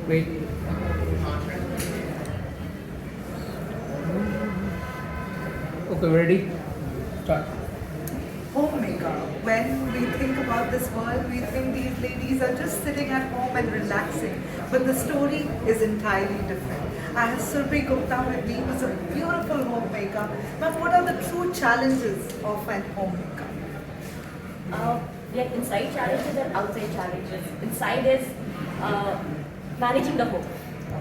Wait. Okay, ready? Start. Homemaker. When we think about this world, we think these ladies are just sitting at home and relaxing. But the story is entirely different. I have Surbi Gupta with me, who's a beautiful homemaker. But what are the true challenges of an homemaker? Like inside challenges and outside challenges. Inside is managing the home.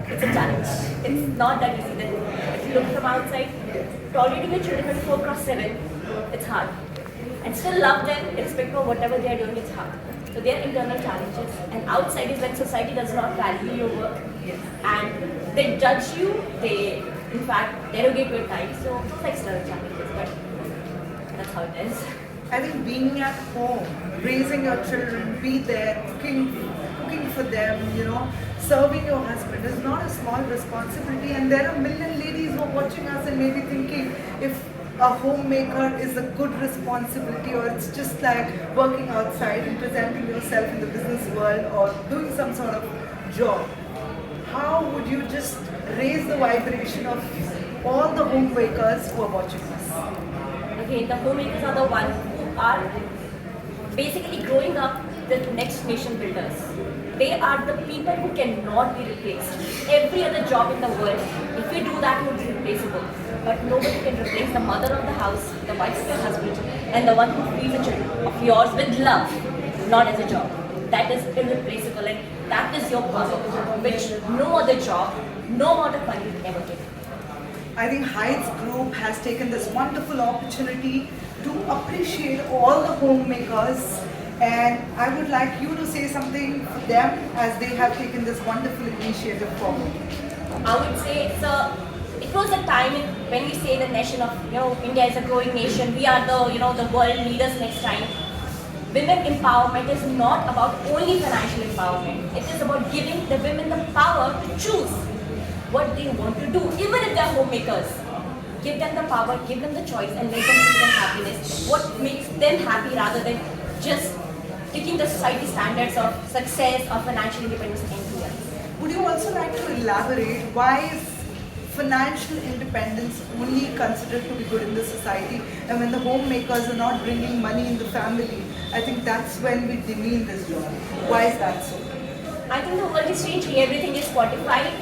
It's a challenge. It's not that easy. That if you look from outside, tolerating your children 24/7, it's hard. And still love them, irrespective of whatever they are doing, it's hard. So there are internal challenges. And outside is when society does not value your work. And they judge you, they in fact derogate your time. So it's like external challenges, but that's how it is. I think being at home, raising your children, be there, cooking for them, serving your husband is not a small responsibility. And there are a million ladies who are watching us and maybe thinking if a homemaker is a good responsibility or it's just like working outside and presenting yourself in the business world or doing some sort of job. How would you just raise the vibration of all the homemakers who are watching us? Again, the homemakers are the ones who are basically growing up the next nation builders. They are the people who cannot be replaced. Every other job in the world, if you do that, would be replaceable. But nobody can replace the mother of the house, the wife of your husband, and the one who feeds the children of yours with love, not as a job. That is irreplaceable, and that is your positive, which no other job, no amount of money will ever give. I think Heights Group has taken this wonderful opportunity to appreciate all the homemakers, and I would like you to say something for them as they have taken this wonderful initiative forward. I would say it was a time when we say the nation of India is a growing nation. We are the world leaders next time. Women empowerment is not about only financial empowerment. It is about giving the women the power to choose what they want to do, even if they are homemakers. Give them the power, give them the choice, and let them see their happiness. What makes them happy rather than just taking the society standards of success or financial independence into them. Would you also like to elaborate why is financial independence only considered to be good in the society, and when the homemakers are not bringing money in the family, I think that's when we demean this job. Why is that so? I think the world is changing. Everything is quantified.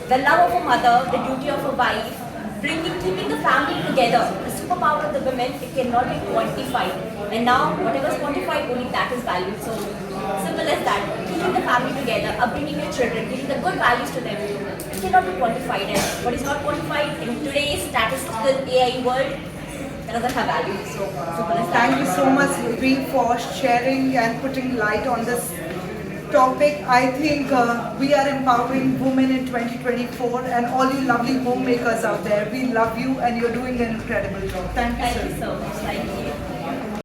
The love of a mother, the duty of a wife, keeping the family together. The superpower of the women, it cannot be quantified. And now, whatever is quantified, only that is valued. So, simple as that. Keeping the family together, upbringing your children, giving the good values to them, it cannot be quantified. And what is not quantified in today's statistical AI world, that doesn't have value. So, simple as that. Thank you so much, Ree, for sharing and putting light on this topic. I think we are empowering women in 2024, and all you lovely homemakers out there, we love you and you're doing an incredible job. Thank you, Thank sir. you so much. Thank you.